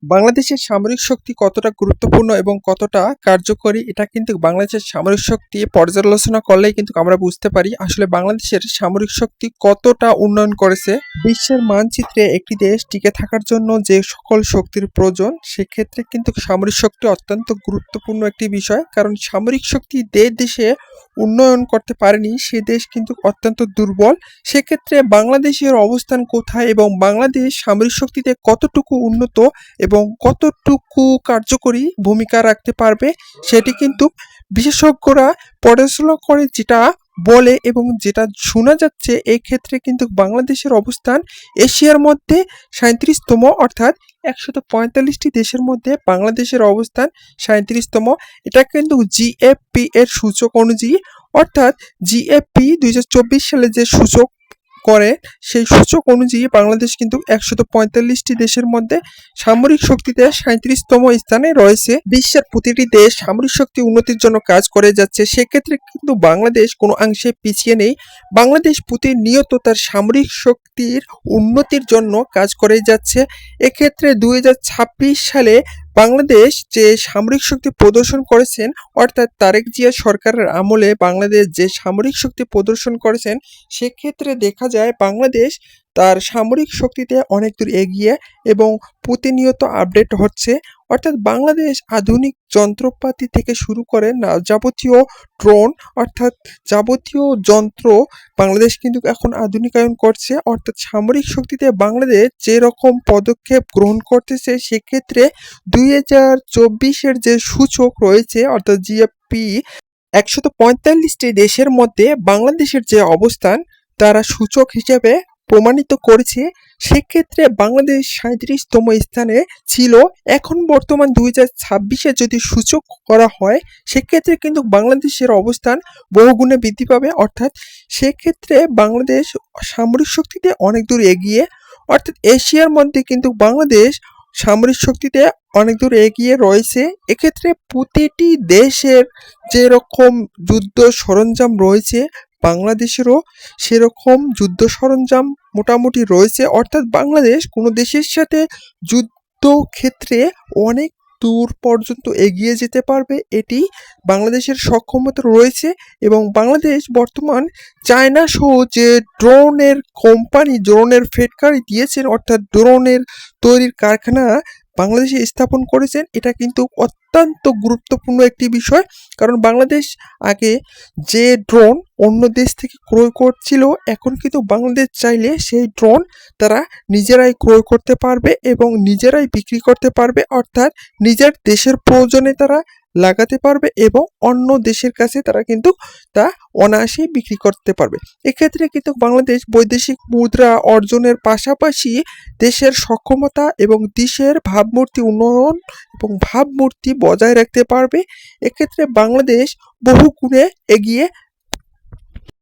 বাংলাদেশের সামরিক শক্তি কতটা গুরুত্বপূর্ণ এবং কতটা কার্যকরী এটা কিন্তু বাংলাদেশের সামরিক শক্তি পর্যালোচনা করলেই কিন্তু আমরা বুঝতে পারি আসলে বাংলাদেশের সামরিক শক্তি কতটা উন্নয়ন করেছে। বিশ্বের মানচিত্রে একটি দেশ টিকে থাকার জন্য যে সকল শক্তির প্রয়োজন সেক্ষেত্রে কিন্তু সামরিক শক্তি অত্যন্ত গুরুত্বপূর্ণ একটি বিষয়, কারণ সামরিক শক্তি দেশে উন্নয়ন করতে পারেনি সে দেশ কিন্তু অত্যন্ত দুর্বল। সেক্ষেত্রে বাংলাদেশের অবস্থান কোথায় এবং বাংলাদেশ সামরিক শক্তিতে কতটুকু উন্নত এবং কতটুকু কার্যকরী ভূমিকা রাখতে পারবে সেটি কিন্তু বিশেষজ্ঞরা পড়াশোনা করে যেটা বলে এবং যেটা শোনা যাচ্ছে, এই ক্ষেত্রে কিন্তু বাংলাদেশের অবস্থান এশিয়ার মধ্যে 37তম, অর্থাৎ 145টি দেশের মধ্যে বাংলাদেশের অবস্থান 37তম। এটা কিন্তু জিএফপি এর সূচক অনুযায়ী, অর্থাৎ জিএফপি 2024 সালে যে সূচক করে সেই সূচক অনুযায়ী বাংলাদেশ কিন্তু 145টি দেশের মধ্যে সামরিক শক্তিতে 37তম স্থানে রয়েছে। বিশ্বের প্রতিটি দেশ সামরিক শক্তি উন্নতির জন্য কাজ করে যাচ্ছে, সেক্ষেত্রে কিন্তু বাংলাদেশ কোনো অংশে পিছিয়ে নেই। বাংলাদেশ প্রতিনিয়ত তার সামরিক শক্তির উন্নতির জন্য কাজ করে যাচ্ছে। এক্ষেত্রে 2026 সালে বাংলাদেশ যে সামরিক শক্তি প্রদর্শন করেছেন, অর্থাৎ তারেক জিয়া সরকারের আমলে বাংলাদেশ যে সামরিক শক্তি প্রদর্শন করেছেন, সেক্ষেত্রে দেখা যায় বাংলাদেশ তার সামরিক শক্তিতে অনেক দূর এগিয়ে এবং প্রতিনিয়ত আপডেট হচ্ছে। অর্থাৎ বাংলাদেশ আধুনিক যন্ত্রপাতি থেকে শুরু করে না যাবতীয় ড্রোন, অর্থাৎ যাবতীয় যন্ত্র বাংলাদেশ কিন্তু এখন আধুনিকায়ন করছে। অর্থাৎ সামরিক শক্তিতে বাংলাদেশ যেরকম পদক্ষেপ গ্রহণ করতেছে, সেক্ষেত্রে 2024-এর যে সূচক রয়েছে অর্থাৎ জিএফপি 145টি দেশের মধ্যে বাংলাদেশের যে অবস্থান তারা সূচক হিসেবে প্রমাণিত করেছে। সেক্ষেত্রে বাংলাদেশ 37তম স্থানে ছিল, এখন বর্তমান 2026-এ যদি সূচক করা হয় সেক্ষেত্রে কিন্তু বাংলাদেশের অবস্থান বহুগুণে বৃদ্ধি পাবে। অর্থাৎ সেক্ষেত্রে বাংলাদেশ সামরিক শক্তিতে অনেক দূর এগিয়ে, অর্থাৎ এশিয়ার মধ্যে কিন্তু বাংলাদেশ সামরিক শক্তিতে অনেক দূর এগিয়ে রয়েছে। এক্ষেত্রে প্রতিটি দেশের যেরকম যুদ্ধ সরঞ্জাম রয়েছে বাংলাদেশেরও সেরকম যুদ্ধ সরঞ্জাম মোটামুটি রয়েছে। অর্থাৎ বাংলাদেশ কোনো দেশের সাথে যুদ্ধ ক্ষেত্রে অনেক দূর পর্যন্ত এগিয়ে যেতে পারবে, এটি বাংলাদেশের সক্ষমতা রয়েছে। এবং বাংলাদেশ বর্তমান চায়না সহ যে ড্রোনের কোম্পানি, ড্রোনের ফ্যাক্টরি দিয়েছেন, অর্থাৎ ড্রোনের তৈরির কারখানা বাংলাদেশে স্থাপন করেছেন, এটা কিন্তু অত্যন্ত গুরুত্বপূর্ণ একটি বিষয়। কারণ বাংলাদেশ আগে যে ড্রোন অন্য দেশ থেকে ক্রয় করছিল, এখন কিন্তু বাংলাদেশ চাইলে সেই ড্রোন তারা নিজেরাই ক্রয় করতে পারবে এবং নিজেরাই বিক্রি করতে পারবে। অর্থাৎ নিজের দেশের প্রয়োজনে তারা লাগাতে পারবে এবং অন্য দেশের কাছে তারা কিন্তু তা অনায়াসেই বিক্রি করতে পারবে। এক্ষেত্রে কিন্তু বাংলাদেশ বৈদেশিক মুদ্রা অর্জনের পাশাপাশি দেশের সক্ষমতা এবং দেশের ভাবমূর্তি উন্নয়ন এবং ভাবমূর্তি বজায় রাখতে পারবে। এক্ষেত্রে বাংলাদেশ বহু গুণে এগিয়ে